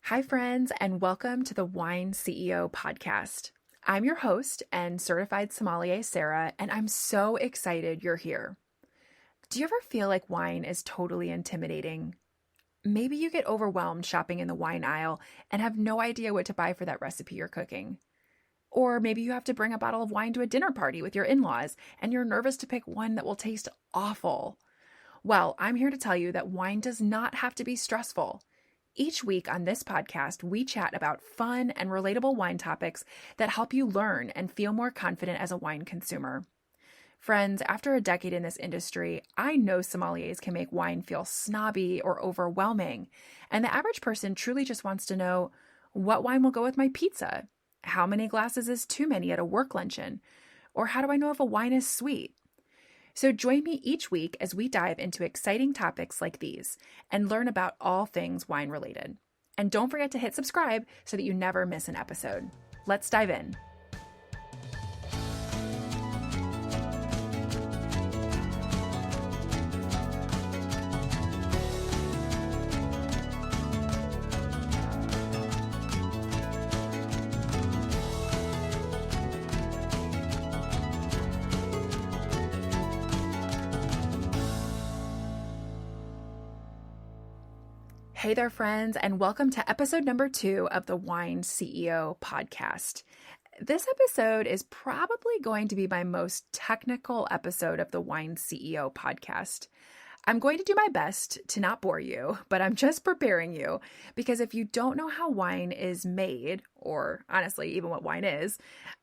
Hi, friends, and welcome to the Wine CEO podcast. I'm your host and certified sommelier, Sarah, and I'm so excited you're here. Do you ever feel like wine is totally intimidating? Maybe you get overwhelmed shopping in the wine aisle and have no idea what to buy for that recipe you're cooking. Or maybe you have to bring a bottle of wine to a dinner party with your in-laws and you're nervous to pick one that will taste awful. Well, I'm here to tell you that wine does not have to be stressful. Each week on this podcast, we chat about fun and relatable wine topics that help you learn and feel more confident as a wine consumer. Friends, after a decade in this industry, I know sommeliers can make wine feel snobby or overwhelming, and the average person truly just wants to know, what wine will go with my pizza? How many glasses is too many at a work luncheon? Or how do I know if a wine is sweet? So join me each week as we dive into exciting topics like these and learn about all things wine related. And don't forget to hit subscribe so that you never miss an episode. Let's dive in. Hey there, friends, and welcome to episode number 2 of the Wine CEO podcast. This episode is probably going to be my most technical episode of the Wine CEO podcast. I'm going to do my best to not bore you, but I'm just preparing you because if you don't know how wine is made, or honestly, even what wine is,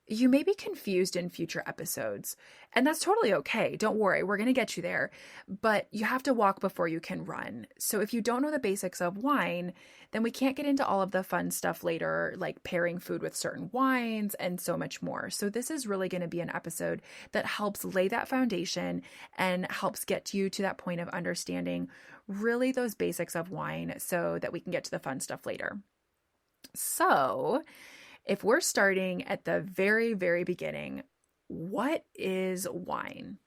you may be confused in future episodes. And that's totally okay. Don't worry, we're going to get you there. But you have to walk before you can run. So if you don't know the basics of wine, then we can't get into all of the fun stuff later, like pairing food with certain wines and so much more. So this is really going to be an episode that helps lay that foundation and helps get you to that point of understanding really those basics of wine so that we can get to the fun stuff later. So if we're starting at the very, very beginning, what is wine?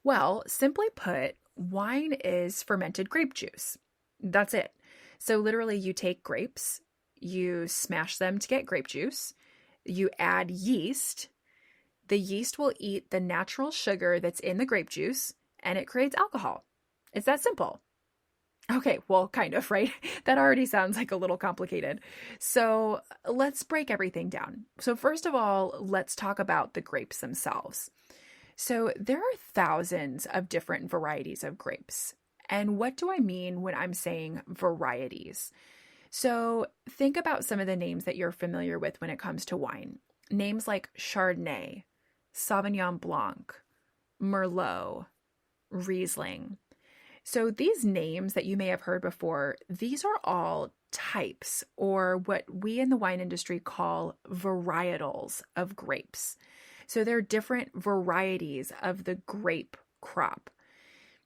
Well, simply put, wine is fermented grape juice. That's it. So literally you take grapes, you smash them to get grape juice, you add yeast. The yeast will eat the natural sugar that's in the grape juice and it creates alcohol. It's that simple. Okay, well, kind of, right? That already sounds like a little complicated. So let's break everything down. So first of all, let's talk about the grapes themselves. So there are thousands of different varieties of grapes. And what do I mean when I'm saying varieties? So think about some of the names that you're familiar with when it comes to wine. Names like Chardonnay, Sauvignon Blanc, Merlot, Riesling. So these names that you may have heard before, these are all types, or what we in the wine industry call varietals of grapes. So they're different varieties of the grape crop.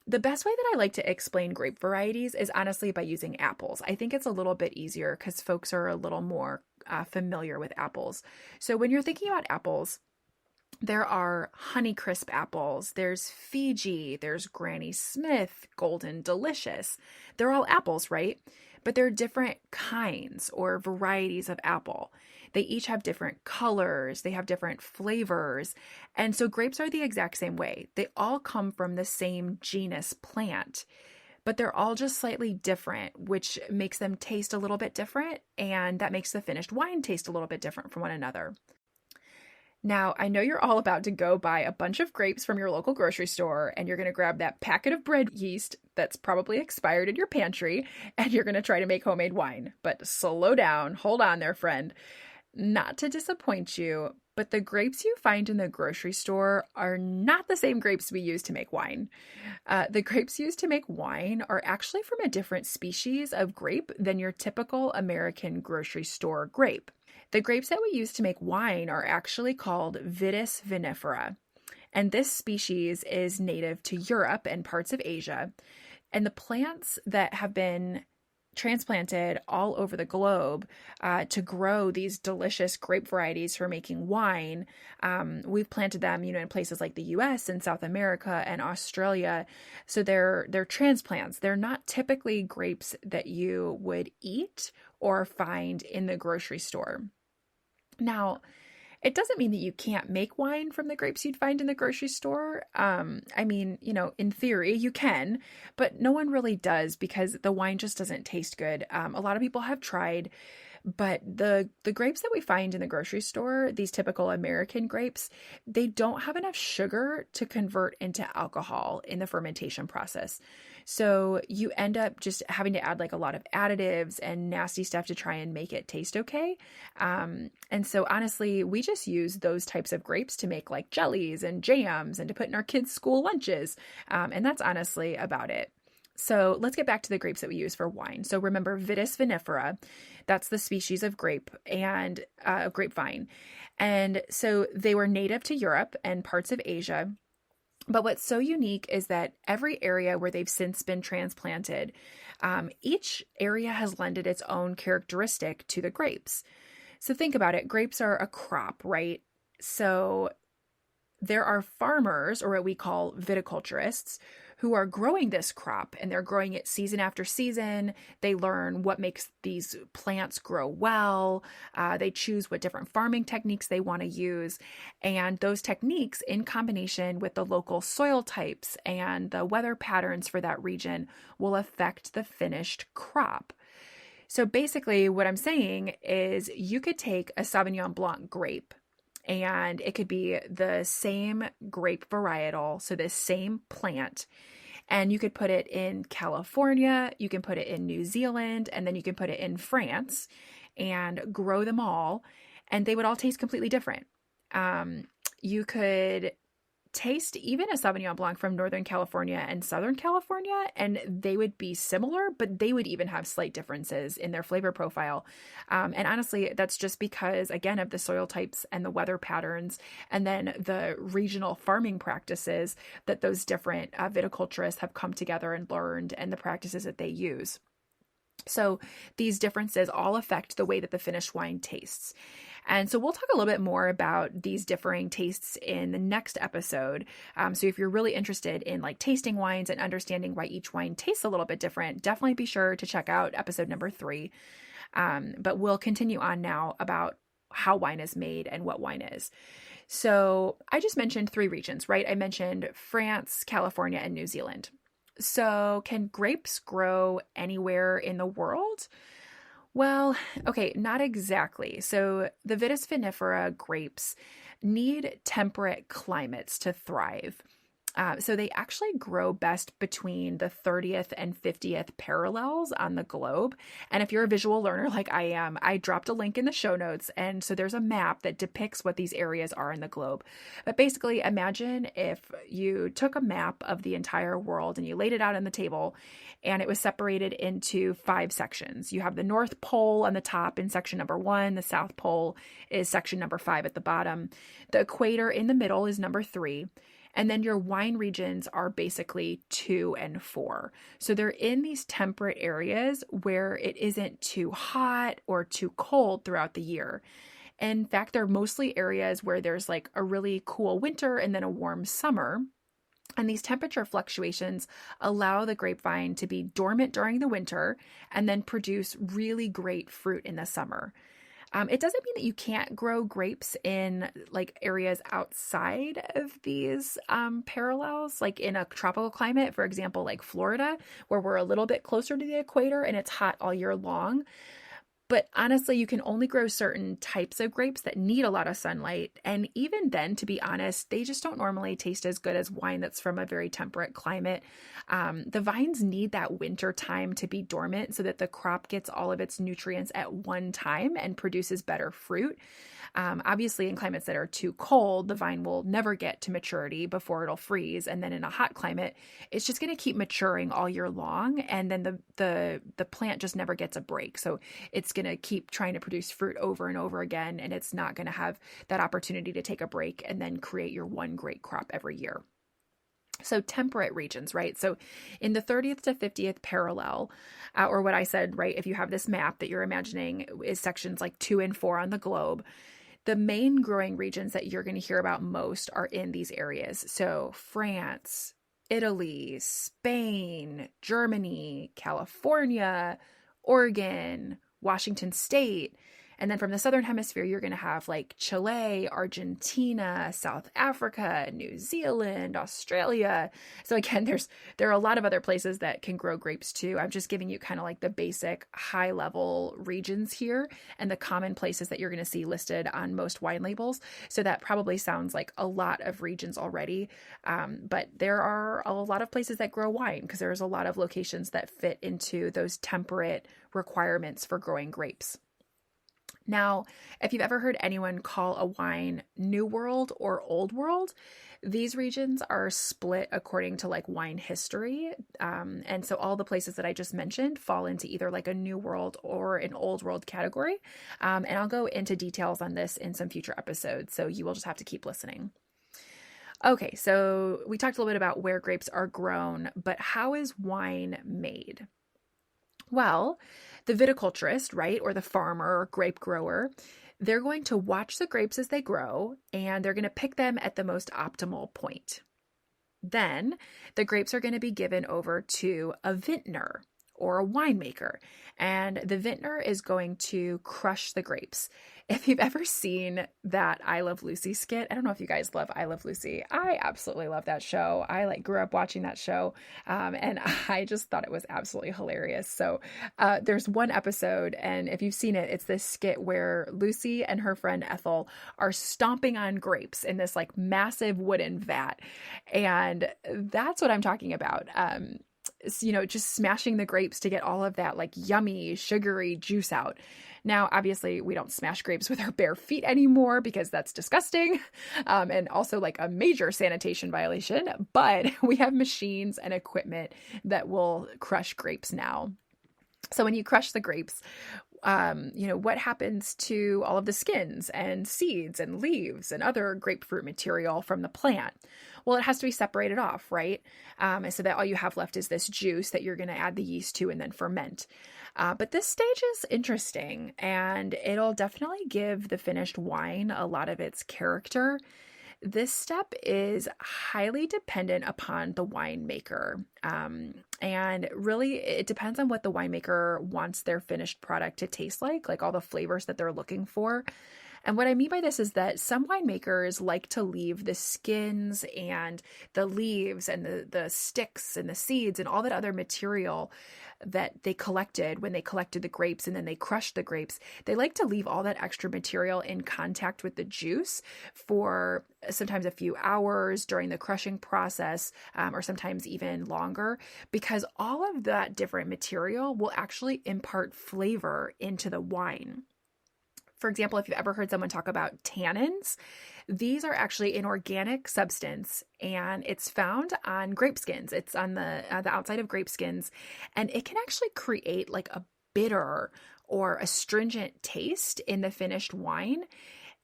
The best way that I like to explain grape varieties is honestly by using apples. I think it's a little bit easier because folks are a little more familiar with apples. So when you're thinking about apples, there are Honeycrisp apples, there's Fiji, there's Granny Smith, Golden Delicious. They're all apples, right? But they're different kinds or varieties of apple. They each have different colors, they have different flavors. And so grapes are the exact same way. They all come from the same genus plant, but they're all just slightly different, which makes them taste a little bit different. And that makes the finished wine taste a little bit different from one another. Now, I know you're all about to go buy a bunch of grapes from your local grocery store, and you're going to grab that packet of bread yeast that's probably expired in your pantry, and you're going to try to make homemade wine. But slow down. Hold on there, friend. Not to disappoint you, but the grapes you find in the grocery store are not the same grapes we use to make wine. The grapes used to make wine are actually from a different species of grape than your typical American grocery store grape. The grapes that we use to make wine are actually called Vitis vinifera, and this species is native to Europe and parts of Asia. And the plants that have been transplanted all over the globe to grow these delicious grape varieties for making wine. We've planted them, in places like the U.S. and South America and Australia. So they're transplants. They're not typically grapes that you would eat or find in the grocery store. Now, it doesn't mean that you can't make wine from the grapes you'd find in the grocery store. In theory, you can, but no one really does because the wine just doesn't taste good. A lot of people have tried, but the grapes that we find in the grocery store, these typical American grapes, they don't have enough sugar to convert into alcohol in the fermentation process. So you end up just having to add like a lot of additives and nasty stuff to try and make it taste okay. And so honestly, we just use those types of grapes to make like jellies and jams and to put in our kids' school lunches. And that's honestly about it. So let's get back to the grapes that we use for wine. So remember Vitis vinifera, that's the species of grape and grapevine. And so they were native to Europe and parts of Asia. But what's so unique is that every area where they've since been transplanted, each area has lended its own characteristic to the grapes. So think about it. Grapes are a crop, right? So there are farmers, or what we call viticulturists, who are growing this crop, and they're growing it season after season. They learn what makes these plants grow well. They choose what different farming techniques they want to use. And those techniques, in combination with the local soil types and the weather patterns for that region, will affect the finished crop. So basically, what I'm saying is you could take a Sauvignon Blanc grape, and it could be the same grape varietal, so the same plant, and you could put it in California, you can put it in New Zealand, and then you can put it in France and grow them all, and they would all taste completely different. You could taste even a Sauvignon Blanc from Northern California and Southern California, and they would be similar, but they would even have slight differences in their flavor profile. And honestly, that's just because, again, of the soil types and the weather patterns, and then the regional farming practices that those different viticulturists have come together and learned, and the practices that they use. So these differences all affect the way that the finished wine tastes. And so we'll talk a little bit more about these differing tastes in the next episode. So if you're really interested in like tasting wines and understanding why each wine tastes a little bit different, definitely be sure to check out episode number 3. But we'll continue on now about how wine is made and what wine is. So I just mentioned 3 regions, right? I mentioned France, California, and New Zealand. So can grapes grow anywhere in the world? Well, okay, not exactly. So the Vitis vinifera grapes need temperate climates to thrive. So they actually grow best between the 30th and 50th parallels on the globe. And if you're a visual learner like I am, I dropped a link in the show notes. And so there's a map that depicts what these areas are in the globe. But basically, imagine if you took a map of the entire world and you laid it out on the table, and it was separated into 5 sections. You have the North Pole on the top in section number 1. The South Pole is section number 5 at the bottom. The equator in the middle is number 3. And then your wine regions are basically 2 and 4. So they're in these temperate areas where it isn't too hot or too cold throughout the year. In fact, they're mostly areas where there's like a really cool winter and then a warm summer. And these temperature fluctuations allow the grapevine to be dormant during the winter and then produce really great fruit in the summer. It doesn't mean that you can't grow grapes in like areas outside of these parallels, like in a tropical climate, for example, like Florida, where we're a little bit closer to the equator and it's hot all year long. But honestly, you can only grow certain types of grapes that need a lot of sunlight. And even then, to be honest, they just don't normally taste as good as wine that's from a very temperate climate. The vines need that winter time to be dormant so that the crop gets all of its nutrients at one time and produces better fruit. Obviously, in climates that are too cold, the vine will never get to maturity before it'll freeze. And then in a hot climate, it's just going to keep maturing all year long. And then the plant just never gets a break. So it's going to keep trying to produce fruit over and over again. And it's not going to have that opportunity to take a break and then create your one great crop every year. So temperate regions, right? So in the 30th to 50th parallel, or what I said, right? If you have this map that you're imagining is sections like 2 and 4 on the globe, the main growing regions that you're going to hear about most are in these areas. So France, Italy, Spain, Germany, California, Oregon, Washington State. And then from the Southern Hemisphere, you're going to have like Chile, Argentina, South Africa, New Zealand, Australia. So again, there are a lot of other places that can grow grapes too. I'm just giving you kind of like the basic high level regions here and the common places that you're going to see listed on most wine labels. So that probably sounds like a lot of regions already. But there are a lot of places that grow wine because there's a lot of locations that fit into those temperate requirements for growing grapes. Now, if you've ever heard anyone call a wine New World or Old World, these regions are split according to like wine history. And so all the places that I just mentioned fall into either like a New World or an Old World category. And I'll go into details on this in some future episodes. So you will just have to keep listening. Okay, so we talked a little bit about where grapes are grown, but how is wine made? Well, the viticulturist, right, or the farmer or grape grower, they're going to watch the grapes as they grow and they're going to pick them at the most optimal point. Then the grapes are going to be given over to a vintner or a winemaker, and the vintner is going to crush the grapes. If you've ever seen that I Love Lucy skit, I don't know if you guys love I Love Lucy. I absolutely love that show. I like grew up watching that show, and I just thought it was absolutely hilarious. So there's one episode, and if you've seen it, it's this skit where Lucy and her friend Ethel are stomping on grapes in this like massive wooden vat, and that's what I'm talking about. Just smashing the grapes to get all of that like yummy, sugary juice out. Now, obviously, we don't smash grapes with our bare feet anymore because that's disgusting and also like a major sanitation violation. But we have machines and equipment that will crush grapes now. So when you crush the grapes, what happens to all of the skins and seeds and leaves and other grapefruit material from the plant? Well, it has to be separated off, right? So that all you have left is this juice that you're going to add the yeast to and then ferment. But this stage is interesting, and it'll definitely give the finished wine a lot of its character. This step is highly dependent upon the winemaker. And really, it depends on what the winemaker wants their finished product to taste like all the flavors that they're looking for. And what I mean by this is that some winemakers like to leave the skins and the leaves and the sticks and the seeds and all that other material that they collected when they collected the grapes and then they crushed the grapes. They like to leave all that extra material in contact with the juice for sometimes a few hours during the crushing process, or sometimes even longer, because all of that different material will actually impart flavor into the wine. For example, if you've ever heard someone talk about tannins, these are actually an organic substance and it's found on grape skins. It's on the outside of grape skins, and it can actually create like a bitter or astringent taste in the finished wine.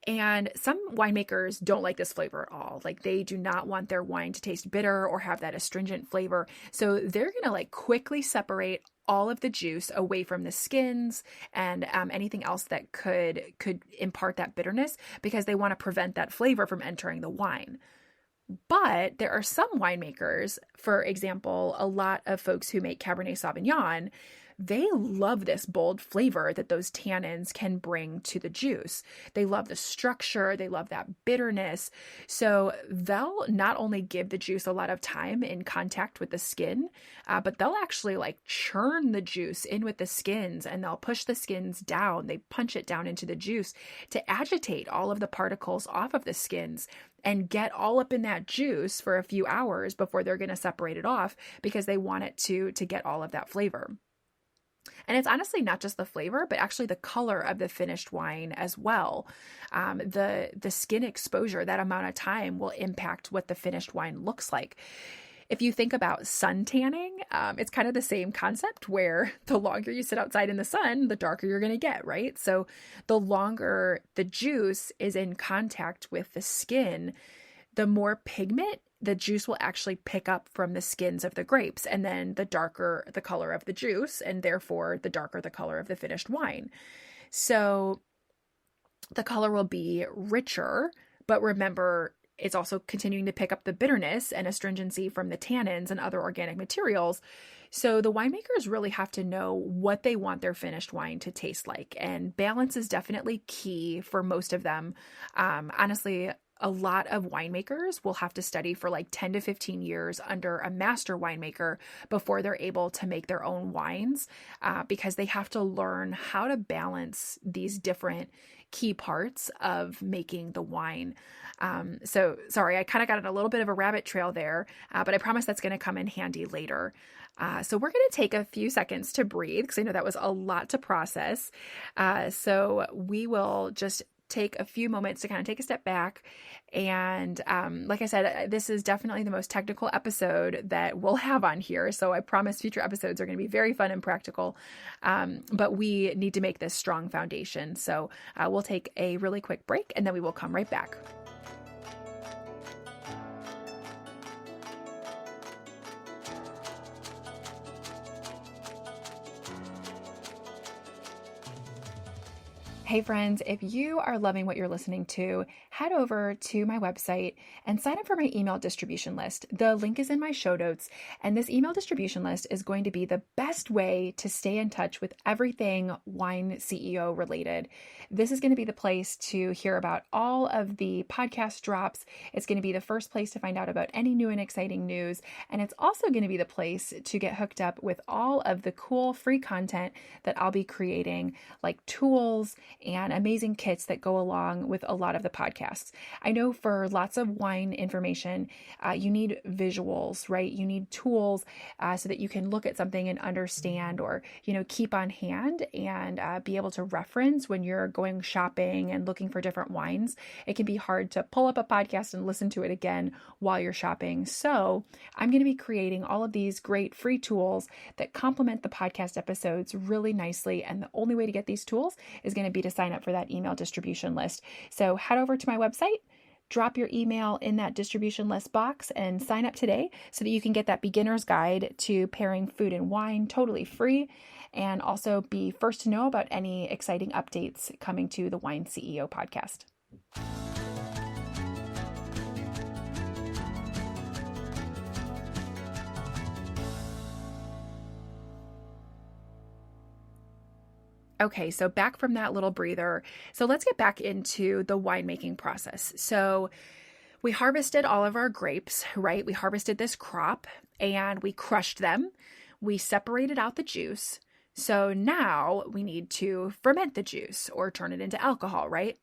And some winemakers don't like this flavor at all. Like they do not want their wine to taste bitter or have that astringent flavor. So they're going to like quickly separate all of the juice away from the skins and anything else that could impart that bitterness, because they want to prevent that flavor from entering the wine. But there are some winemakers, for example, a lot of folks who make Cabernet Sauvignon, they love this bold flavor that those tannins can bring to the juice. They love the structure. They love that bitterness. So they'll not only give the juice a lot of time in contact with the skin, but they'll actually like churn the juice in with the skins, and they'll push the skins down. They punch it down into the juice to agitate all of the particles off of the skins and get all up in that juice for a few hours before they're going to separate it off, because they want it to get all of that flavor. And it's honestly not just the flavor, but actually the color of the finished wine as well. The skin exposure, that amount of time will impact what the finished wine looks like. If you think about sun tanning, it's kind of the same concept where the longer you sit outside in the sun, the darker you're going to get, right? So the longer the juice is in contact with the skin, the more pigment the juice will actually pick up from the skins of the grapes, and then the darker the color of the juice, and therefore the darker the color of the finished wine. So the color will be richer, but remember, it's also continuing to pick up the bitterness and astringency from the tannins and other organic materials. So the winemakers really have to know what they want their finished wine to taste like. And balance is definitely key for most of them. Honestly, a lot of winemakers will have to study for like 10 to 15 years under a master winemaker before they're able to make their own wines, because they have to learn how to balance these different key parts of making the wine. So sorry, I kind of got on a little bit of a rabbit trail there, but I promise that's going to come in handy later. So we're going to take a few seconds to breathe because I know that was a lot to process. So we will just take a few moments to kind of take a step back. And like I said, this is definitely the most technical episode that we'll have on here. So I promise future episodes are going to be very fun and practical. But we need to make this strong foundation. So we'll take a really quick break and then we will come right back. Hey friends, if you are loving what you're listening to, head over to my website and sign up for my email distribution list. The link is in my show notes, and this email distribution list is going to be the best way to stay in touch with everything wine CEO related. This is going to be the place to hear about all of the podcast drops. It's going to be the first place to find out about any new and exciting news, and it's also going to be the place to get hooked up with all of the cool free content that I'll be creating, like tools and amazing kits that go along with a lot of the podcasts. I know for lots of wine information, you need visuals, right? You need tools so that you can look at something and understand, or, keep on hand and be able to reference when you're going shopping and looking for different wines. It can be hard to pull up a podcast and listen to it again while you're shopping. So I'm going to be creating all of these great free tools that complement the podcast episodes really nicely. And the only way to get these tools is going to be to sign up for that email distribution list. So head over to my website, drop your email in that distribution list box, and sign up today so that you can get that beginner's guide to pairing food and wine totally free, and also be first to know about any exciting updates coming to the Wine CEO podcast. Okay, so back from that little breather. So let's get back into the winemaking process. So we harvested all of our grapes, right? We harvested this crop and we crushed them. We separated out the juice. So now we need to ferment the juice or turn it into alcohol, right?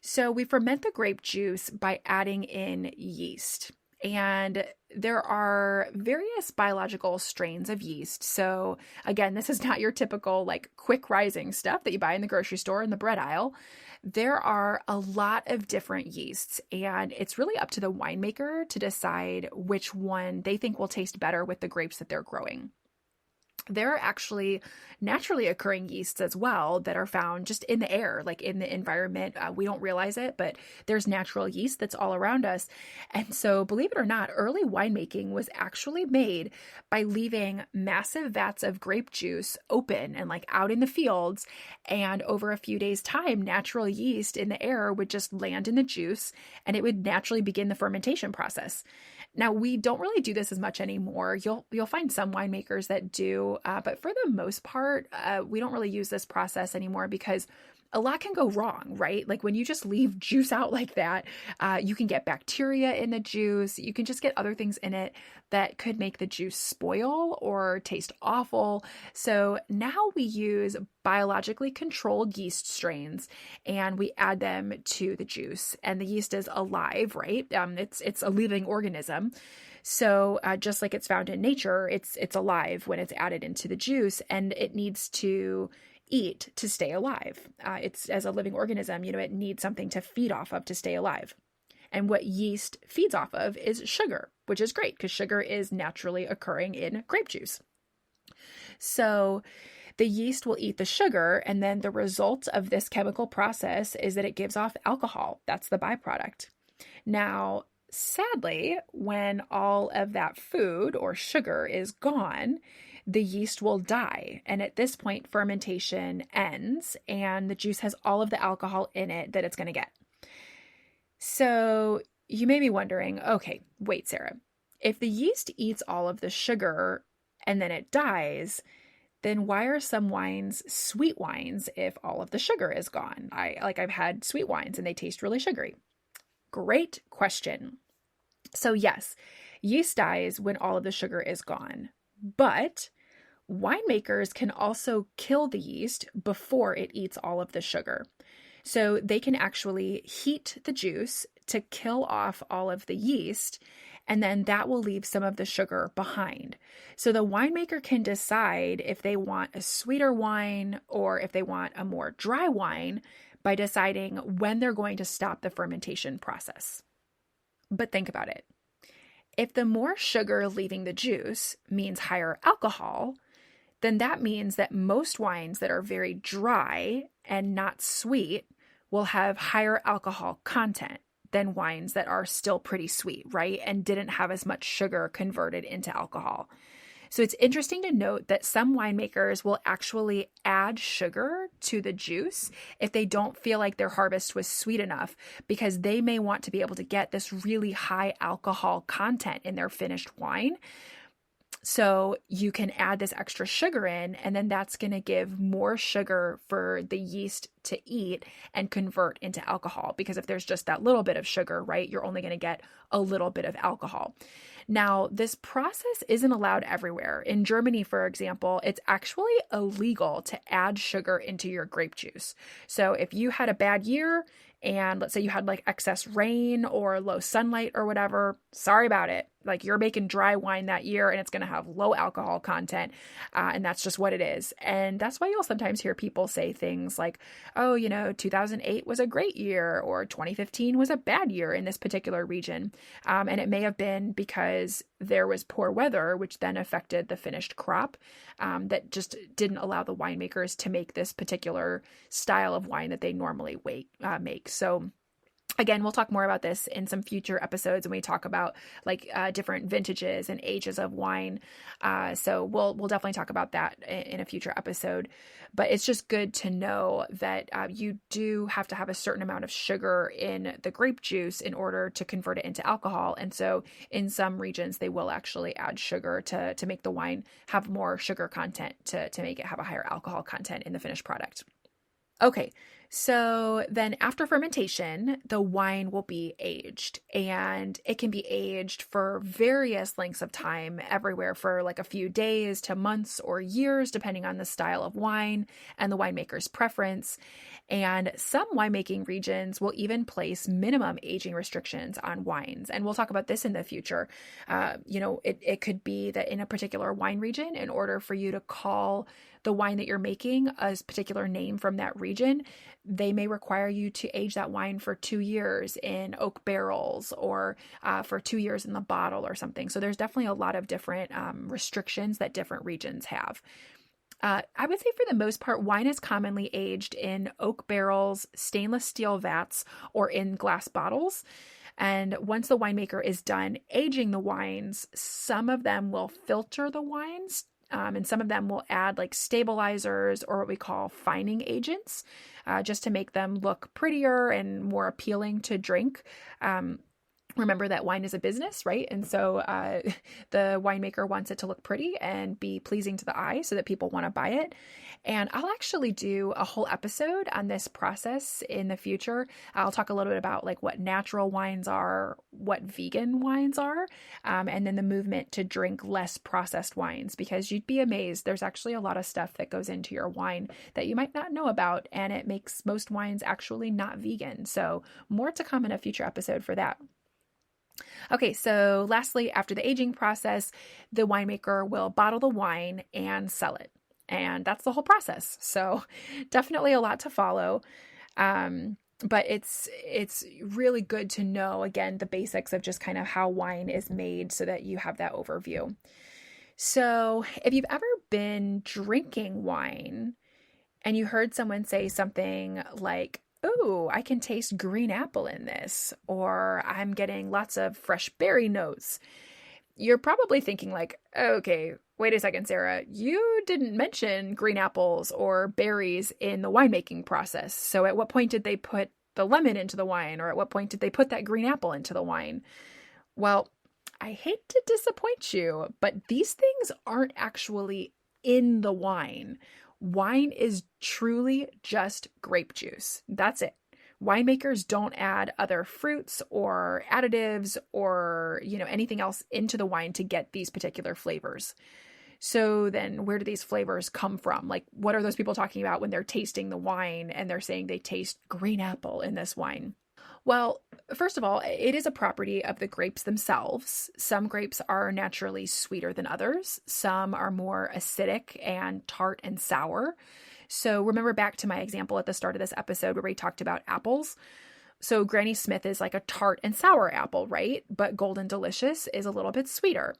So we ferment the grape juice by adding in yeast. And there are various biological strains of yeast. So again, this is not your typical like quick rising stuff that you buy in the grocery store in the bread aisle. There are a lot of different yeasts, and it's really up to the winemaker to decide which one they think will taste better with the grapes that they're growing. There are actually naturally occurring yeasts as well that are found just in the air, like in the environment. We don't realize it, but there's natural yeast that's all around us. And so, believe it or not, early winemaking was actually made by leaving massive vats of grape juice open and like out in the fields. And over a few days' time, natural yeast in the air would just land in the juice and it would naturally begin the fermentation process. Now, we don't really do this as much anymore. You'll find some winemakers that do, but for the most part, we don't really use this process anymore because a lot can go wrong, right? Like when you just leave juice out like that, you can get bacteria in the juice. You can just get other things in it that could make the juice spoil or taste awful. So now we use biologically controlled yeast strains and we add them to the juice. And the yeast is alive, right? It's a living organism. So just like it's found in nature, it's alive when it's added into the juice, and it needs to eat to stay alive. It's as a living organism, it needs something to feed off of to stay alive. And what yeast feeds off of is sugar, which is great because sugar is naturally occurring in grape juice. So the yeast will eat the sugar, and then the result of this chemical process is that it gives off alcohol. That's the byproduct. Now, Sadly, when all of that food or sugar is gone, the yeast will die. And at this point, fermentation ends and the juice has all of the alcohol in it that it's going to get. So you may be wondering, okay, wait, Sarah, if the yeast eats all of the sugar and then it dies, then why are some wines sweet wines if all of the sugar is gone? I've had sweet wines and they taste really sugary. Great question. So yes, yeast dies when all of the sugar is gone, but winemakers can also kill the yeast before it eats all of the sugar. So they can actually heat the juice to kill off all of the yeast, and then that will leave some of the sugar behind. So the winemaker can decide if they want a sweeter wine or if they want a more dry wine by deciding when they're going to stop the fermentation process. But think about it. If the more sugar leaving the juice means higher alcohol, then that means that most wines that are very dry and not sweet will have higher alcohol content than wines that are still pretty sweet, right? And didn't have as much sugar converted into alcohol. So it's interesting to note that some winemakers will actually add sugar to the juice if they don't feel like their harvest was sweet enough, because they may want to be able to get this really high alcohol content in their finished wine. So you can add this extra sugar in, and then that's going to give more sugar for the yeast to eat and convert into alcohol. Because if there's just that little bit of sugar, right, you're only going to get a little bit of alcohol. Now, this process isn't allowed everywhere. In Germany, for example, it's actually illegal to add sugar into your grape juice. So if you had a bad year and let's say you had like excess rain or low sunlight or whatever, sorry about it. Like you're making dry wine that year and it's going to have low alcohol content. And that's just what it is. And that's why you'll sometimes hear people say things like, oh, 2008 was a great year or 2015 was a bad year in this particular region. And it may have been because there was poor weather, which then affected the finished crop, that just didn't allow the winemakers to make this particular style of wine that they normally make. So again, we'll talk more about this in some future episodes when we talk about like different vintages and ages of wine. So we'll definitely talk about that in a future episode. But it's just good to know that you do have to have a certain amount of sugar in the grape juice in order to convert it into alcohol. And so in some regions, they will actually add sugar to make the wine have more sugar content to make it have a higher alcohol content in the finished product. Okay, so then after fermentation, the wine will be aged, and it can be aged for various lengths of time, everywhere for like a few days to months or years, depending on the style of wine and the winemaker's preference. And some winemaking regions will even place minimum aging restrictions on wines. And we'll talk about this in the future. It could be that in a particular wine region, in order for you to call the wine that you're making a particular name from that region, they may require you to age that wine for 2 years in oak barrels or for 2 years in the bottle or something. So there's definitely a lot of different restrictions that different regions have. I would say for the most part, wine is commonly aged in oak barrels, stainless steel vats, or in glass bottles. And once the winemaker is done aging the wines, some of them will filter the wines. And some of them will add like stabilizers or what we call fining agents, just to make them look prettier and more appealing to drink. Remember that wine is a business, right? And so the winemaker wants it to look pretty and be pleasing to the eye so that people want to buy it. And I'll actually do a whole episode on this process in the future. I'll talk a little bit about like what natural wines are, what vegan wines are, and then the movement to drink less processed wines, because you'd be amazed. There's actually a lot of stuff that goes into your wine that you might not know about, and it makes most wines actually not vegan. So more to come in a future episode for that. Okay, so lastly, after the aging process, the winemaker will bottle the wine and sell it. And that's the whole process. So definitely a lot to follow. But it's really good to know, again, the basics of just kind of how wine is made so that you have that overview. So if you've ever been drinking wine and you heard someone say something like, oh, I can taste green apple in this, or I'm getting lots of fresh berry notes. You're probably thinking like, okay, wait a second, Sarah, you didn't mention green apples or berries in the winemaking process. So at what point did they put the lemon into the wine, or at what point did they put that green apple into the wine? Well, I hate to disappoint you, but these things aren't actually in the wine. Wine is truly just grape juice. That's it. Winemakers don't add other fruits or additives or, anything else into the wine to get these particular flavors. So then where do these flavors come from? Like, what are those people talking about when they're tasting the wine and they're saying they taste green apple in this wine? Well, first of all, it is a property of the grapes themselves. Some grapes are naturally sweeter than others. Some are more acidic and tart and sour. So remember back to my example at the start of this episode where we talked about apples. So Granny Smith is like a tart and sour apple, right? But Golden Delicious is a little bit sweeter.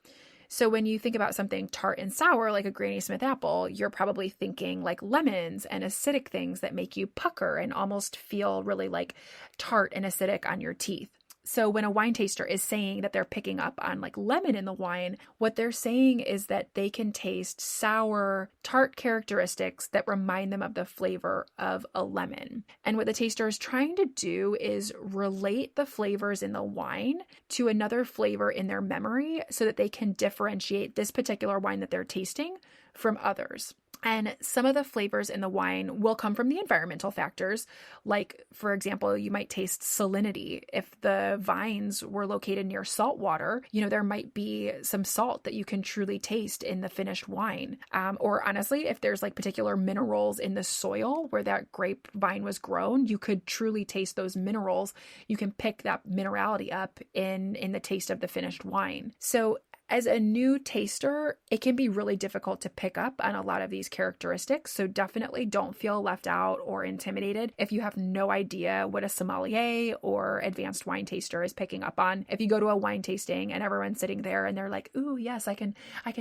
So when you think about something tart and sour like a Granny Smith apple, you're probably thinking like lemons and acidic things that make you pucker and almost feel really like tart and acidic on your teeth. So when a wine taster is saying that they're picking up on like lemon in the wine, what they're saying is that they can taste sour, tart characteristics that remind them of the flavor of a lemon. And what the taster is trying to do is relate the flavors in the wine to another flavor in their memory so that they can differentiate this particular wine that they're tasting from others. And some of the flavors in the wine will come from the environmental factors. Like, for example, you might taste salinity. If the vines were located near salt water, there might be some salt that you can truly taste in the finished wine. Or honestly, if there's like particular minerals in the soil where that grapevine was grown, you could truly taste those minerals. You can pick that minerality up in the taste of the finished wine. So as a new taster, it can be really difficult to pick up on a lot of these characteristics. So definitely don't feel left out or intimidated if you have no idea what a sommelier or advanced wine taster is picking up on. If you go to a wine tasting and everyone's sitting there and they're like, "Ooh, yes, I can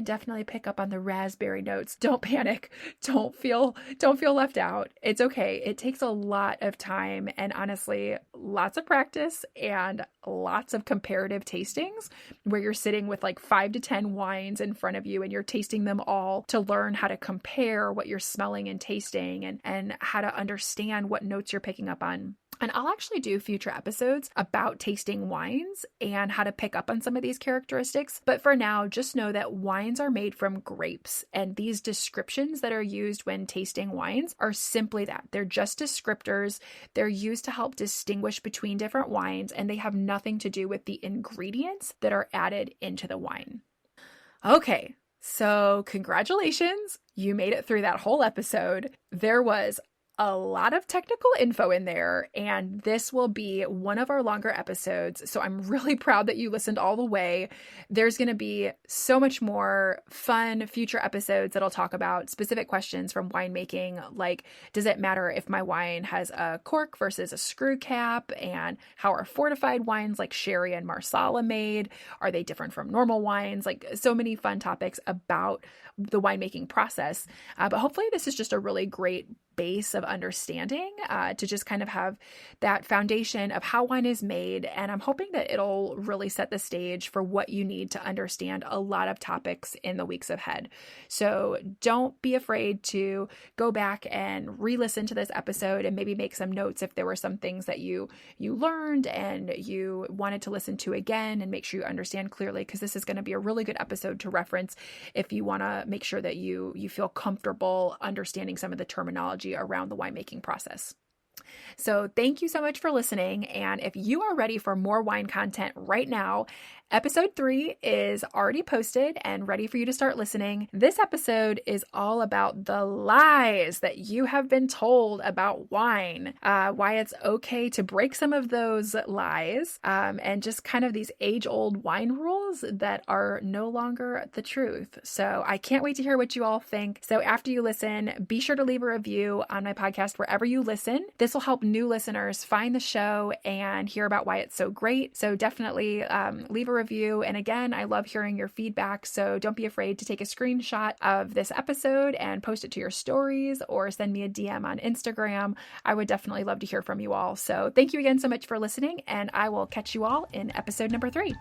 definitely pick up on the raspberry notes." Don't panic. Don't feel left out. It's okay. It takes a lot of time and honestly, lots of practice and lots of comparative tastings where you're sitting with like 5 to 10 wines in front of you and you're tasting them all to learn how to compare what you're smelling and tasting and how to understand what notes you're picking up on. And I'll actually do future episodes about tasting wines and how to pick up on some of these characteristics. But for now, just know that wines are made from grapes. And these descriptions that are used when tasting wines are simply that. They're just descriptors. They're used to help distinguish between different wines, and they have nothing to do with the ingredients that are added into the wine. Okay, so congratulations. You made it through that whole episode. There was a lot of technical info in there, and this will be one of our longer episodes. So I'm really proud that you listened all the way. There's going to be so much more fun future episodes that'll talk about specific questions from winemaking, like does it matter if my wine has a cork versus a screw cap, and how are fortified wines like sherry and marsala made? Are they different from normal wines? Like so many fun topics about the winemaking process. But hopefully this is just a really great base of understanding to just kind of have that foundation of how wine is made. And I'm hoping that it'll really set the stage for what you need to understand a lot of topics in the weeks ahead. So don't be afraid to go back and re-listen to this episode and maybe make some notes if there were some things that you learned and you wanted to listen to again, and make sure you understand clearly, because this is going to be a really good episode to reference if you want to make sure that you feel comfortable understanding some of the terminology around the winemaking process. So thank you so much for listening. And if you are ready for more wine content right now, episode 3 is already posted and ready for you to start listening. This episode is all about the lies that you have been told about wine, why it's okay to break some of those lies, and just kind of these age-old wine rules that are no longer the truth. So I can't wait to hear what you all think. So after you listen, be sure to leave a review on my podcast wherever you listen. This will help new listeners find the show and hear about why it's so great. So definitely leave a review. And again, I love hearing your feedback. So don't be afraid to take a screenshot of this episode and post it to your stories or send me a DM on Instagram. I would definitely love to hear from you all. So thank you again so much for listening, and I will catch you all in episode number 3.